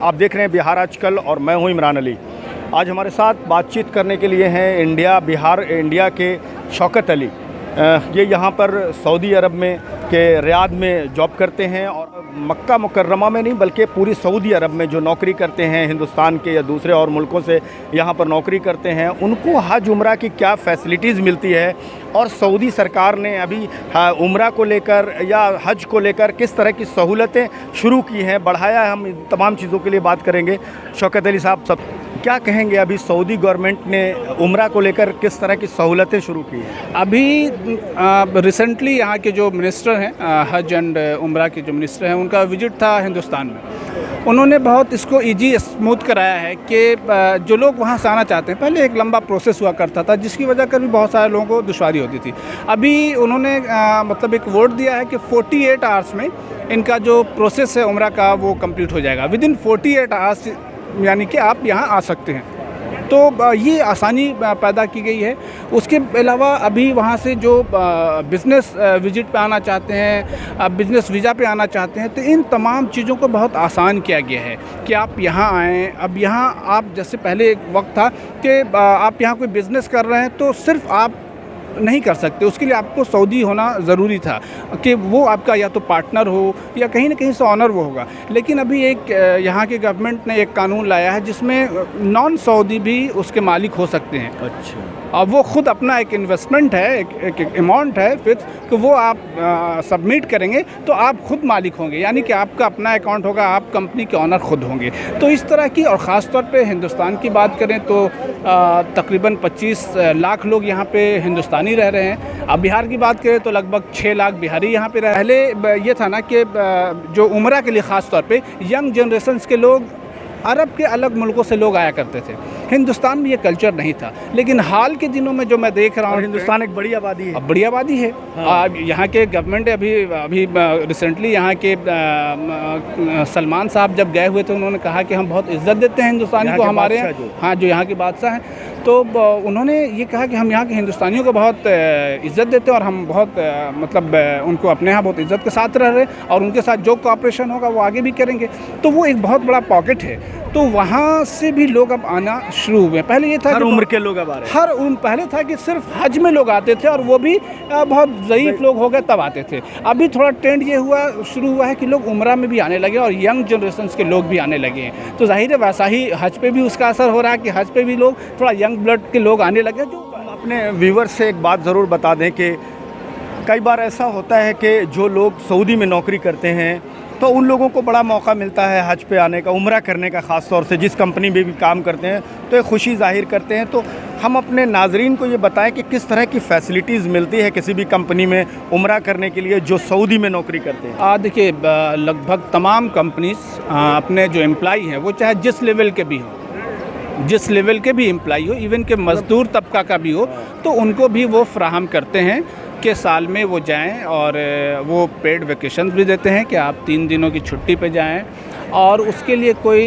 आप देख रहे हैं बिहार आजकल और मैं हूं इमरान अली। आज हमारे साथ बातचीत करने के लिए हैं बिहार इंडिया के शौकत अली। ये यहाँ पर सऊदी अरब में के रियाद में जॉब करते हैं और मक्का मुकर्रमा में नहीं बल्कि पूरी सऊदी अरब में जो नौकरी करते हैं, हिंदुस्तान के या दूसरे और मुल्कों से यहाँ पर नौकरी करते हैं, उनको हज उम्रा की क्या फ़ैसिलिटीज़ मिलती है और सऊदी सरकार ने अभी उम्रा को लेकर या हज को लेकर किस तरह की सहूलतें शुरू की हैं, बढ़ाया है। हम इन तमाम चीज़ों के लिए बात करेंगे। शौकत अली साहब, सब क्या कहेंगे, अभी सऊदी गवर्नमेंट ने उम्रा को लेकर किस तरह की सहूलतें शुरू की हैं? अभी रिसेंटली यहाँ के जो मिनिस्टर हैं, हज एंड उम्रा के जो मिनिस्टर हैं, उनका विजिट था हिंदुस्तान में। उन्होंने बहुत इसको इजी स्मूथ कराया है कि जो लोग वहाँ से आना चाहते हैं, पहले एक लंबा प्रोसेस हुआ करता था जिसकी वजह कर भी बहुत सारे लोगों को दुश्वारी होती थी। अभी उन्होंने मतलब एक वर्ड दिया है कि 48 आवर्स में इनका जो प्रोसेस है उम्रा का वो कंप्लीट हो जाएगा। विदिन 48 आवर्स यानी कि आप यहाँ आ सकते हैं। तो ये आसानी पैदा की गई है। उसके अलावा अभी वहाँ से जो बिज़नेस विजिट पे आना चाहते हैं, बिज़नेस वीज़ा पे आना चाहते हैं, तो इन तमाम चीज़ों को बहुत आसान किया गया है कि आप यहाँ आएँ। अब यहाँ आप जैसे पहले एक वक्त था कि आप यहाँ कोई बिज़नेस कर रहे हैं तो सिर्फ आप नहीं कर सकते, उसके लिए आपको सऊदी होना ज़रूरी था कि वो आपका या तो पार्टनर हो या कहीं ना कहीं से ऑनर वो होगा। लेकिन अभी एक यहाँ के गवर्नमेंट ने एक कानून लाया है जिसमें नॉन सऊदी भी उसके मालिक हो सकते हैं। अच्छा। अब वो ख़ुद अपना एक इन्वेस्टमेंट है, एक अमाउंट है फिक्स, तो वो आप सबमिट करेंगे तो आप खुद मालिक होंगे, यानी कि आपका अपना अकाउंट होगा, आप कंपनी के ऑनर खुद होंगे। तो इस तरह की, और ख़ास तौर पे हिंदुस्तान की बात करें तो तकरीबन 25 लाख लोग यहाँ पे हिंदुस्तानी रह रहे हैं। अब बिहार की बात करें तो लगभग 6 लाख बिहारी यहाँ पे रह। पहले ये था ना कि जो उम्रा के लिए ख़ास तौर पे यंग जनरेशन्स के लोग, अरब के अलग मुल्कों से लोग आया करते थे। हिंदुस्तान में ये कल्चर नहीं था, लेकिन हाल के दिनों में जो मैं देख रहा हूँ, हिंदुस्तान एक बड़ी आबादी है। अब बड़ी आबादी है। हाँ। यहाँ के गवर्नमेंट अभी रिसेंटली यहाँ के सलमान साहब जब गए हुए थे, उन्होंने कहा कि हम बहुत इज़्ज़त देते हैं हिंदुस्तानी को, हमारे हाँ जो यहाँ के बादशाह हैं। तो उन्होंने ये कहा कि हम यहाँ के हिंदुस्तानियों को बहुत इज़्ज़त देते हैं और हम बहुत मतलब उनको अपने यहाँ बहुत इज़्ज़त के साथ रह रहे हैं और उनके साथ जो कोऑपरेशन होगा वो आगे भी करेंगे। तो वो एक बहुत बड़ा पॉकेट है। तो वहाँ से भी लोग अब आना शुरू हुए। पहले ये था हर उम्र के लोग अब आ रहे हैं। पहले था कि सिर्फ हज में लोग आते थे और वो भी बहुत ज़ईफ़ लोग हो गए तब आते थे। अभी थोड़ा ट्रेंड ये शुरू हुआ है कि लोग उम्रा में भी आने लगे और यंग जनरेशन्स के लोग भी आने लगे हैं। तो ज़ाहिर है वैसा ही हज पे भी उसका असर हो रहा है कि हज पे भी लोग थोड़ा यंग ब्लड के लोग आने लगे। जो अपने व्यूवर्स से एक बात ज़रूर बता दें कि कई बार ऐसा होता है कि जो लोग सऊदी में नौकरी करते हैं तो उन लोगों को बड़ा मौका मिलता है हज पे आने का, उम्रा करने का, ख़ास तौर से जिस कंपनी में भी काम करते हैं तो एक खुशी जाहिर करते हैं। तो हम अपने नाजरीन को ये बताएं कि किस तरह की फ़ैसिलिटीज़ मिलती है किसी भी कंपनी में उम्रा करने के लिए जो सऊदी में नौकरी करते हैं। देखिए, लगभग तमाम कंपनीज अपने जो एम्प्लॉई हैं वो चाहे जिस लेवल के भी हों, जिस लेवल के भी एम्प्लॉई हो, इवन के मज़दूर तबका का भी हो, तो उनको भी वो फ्राहम करते हैं कि साल में वो जाएं और वो पेड वेकेशन भी देते हैं कि आप 3 दिनों की छुट्टी पे जाएं और उसके लिए कोई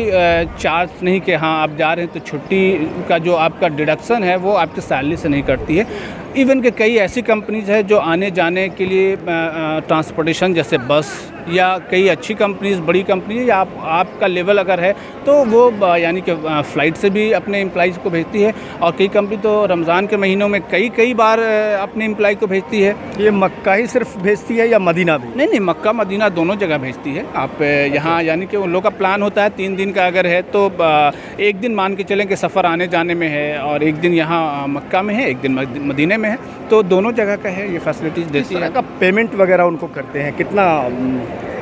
चार्ज नहीं कि हाँ आप जा रहे हैं तो छुट्टी का जो आपका डिडक्शन है वो आपकी सैलरी से नहीं कटती है। इवन के कई ऐसी कंपनीज है जो आने जाने के लिए ट्रांसपोर्टेशन जैसे बस या कई अच्छी कंपनीज, बड़ी कंपनी या आपका लेवल अगर है तो वो यानी कि फ़्लाइट से भी अपने एम्प्लॉइज़ को भेजती है। और कई कंपनी तो रमज़ान के महीनों में कई बार अपने एम्प्लॉय को भेजती है। ये मक्का ही सिर्फ भेजती है या मदीना भी? नहीं, मक्का मदीना दोनों जगह भेजती है। आप यहाँ यानी कि उन लोगों का प्लान होता है 3 दिन का अगर है तो एक दिन मान के चलें कि सफ़र आने जाने में है और एक दिन यहाँ मक्का में है, एक दिन मदीने में है, तो दोनों जगह का है, ये फैसिलिटीज़ देती है। का पेमेंट वगैरह उनको करते हैं कितना?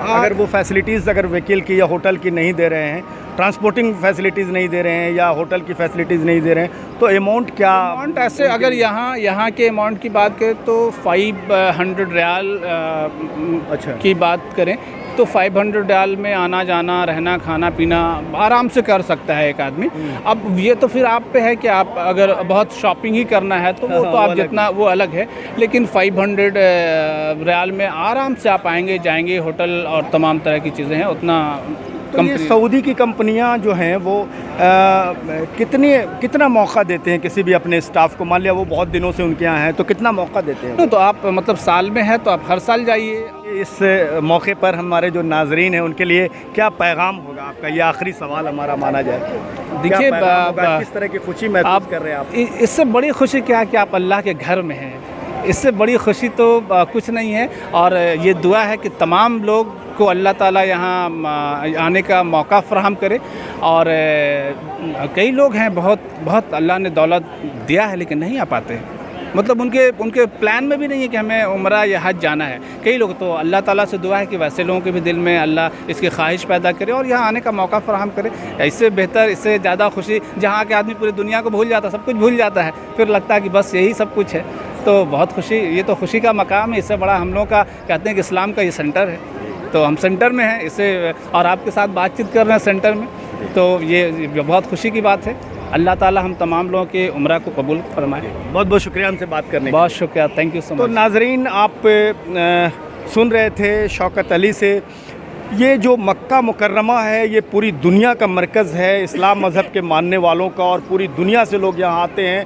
अगर वो फैसिलिटीज़ अगर वकील की या होटल की नहीं दे रहे हैं, ट्रांसपोर्टिंग फैसिलिटीज़ नहीं दे रहे हैं या होटल की फैसिलिटीज़ नहीं दे रहे हैं, तो अमाउंट क्या? अमाउंट ऐसे अगर यहाँ के अमाउंट की बात करें तो 500 रियाल अच्छा की बात करें तो 500 रियाल में आना जाना, रहना, खाना पीना आराम से कर सकता है एक आदमी। अब ये तो फिर आप पे है कि आप अगर बहुत शॉपिंग ही करना है तो वो तो आप जितना वो अलग है, लेकिन 500 रियाल में आराम से आप आएंगे जाएंगे, होटल और तमाम तरह की चीज़ें हैं उतना। तो ये सऊदी की कंपनियां जो हैं वो कितना मौका देते हैं किसी भी अपने स्टाफ को? मान लिया वो बहुत दिनों से उनके यहाँ हैं, तो कितना मौका देते हैं? तो आप मतलब साल में है तो आप हर साल जाइए। इस मौके पर हमारे जो नाजरीन हैं उनके लिए क्या पैगाम होगा आपका? ये आखिरी सवाल हमारा माना जाए। देखिए, क्या पैगाम होगा? किस तरह की खुशी महसूस कर रहे हैं आप? इससे बड़ी खुशी क्या है कि आप अल्लाह के घर में हैं। इससे बड़ी खुशी तो कुछ नहीं है। और ये दुआ है कि तमाम लोग को अल्लाह ताला यहाँ आने का मौका फ़राहम करे। और कई लोग हैं, बहुत अल्लाह ने दौलत दिया है लेकिन नहीं आ पाते हैं। मतलब उनके प्लान में भी नहीं है कि हमें उम्रा या हज जाना है। कई लोग तो अल्लाह ताला से दुआ है कि वैसे लोगों के भी दिल में अल्लाह इसकी ख्वाहिश पैदा करे और यहाँ आने का मौका फ़राहम करे। इससे बेहतर, इससे ज़्यादा खुशी, जहाँ के आदमी पूरी दुनिया को भूल जाता है, सब कुछ भूल जाता है, फिर लगता है कि बस यही सब कुछ है। तो बहुत खुशी, ये तो खुशी का मकाम है। इससे बड़ा हम लोग का कहते हैं कि इस्लाम का ये सेंटर है, तो हम सेंटर में हैं इसे, और आपके साथ बातचीत कर रहे हैं सेंटर में, तो ये बहुत खुशी की बात है। अल्लाह ताला हम तमाम लोगों के उम्रा को कबूल फरमाए। बहुत बहुत शुक्रिया हमसे बात करने के लिए। बहुत शुक्रिया, थैंक यू सो तो मच। नाजरीन, आप सुन रहे थे शौकत अली से। ये जो मक्का मुकर्रमा है ये पूरी दुनिया का मरकज़ है इस्लाम मज़हब के मानने वालों का, और पूरी दुनिया से लोग यहाँ आते हैं।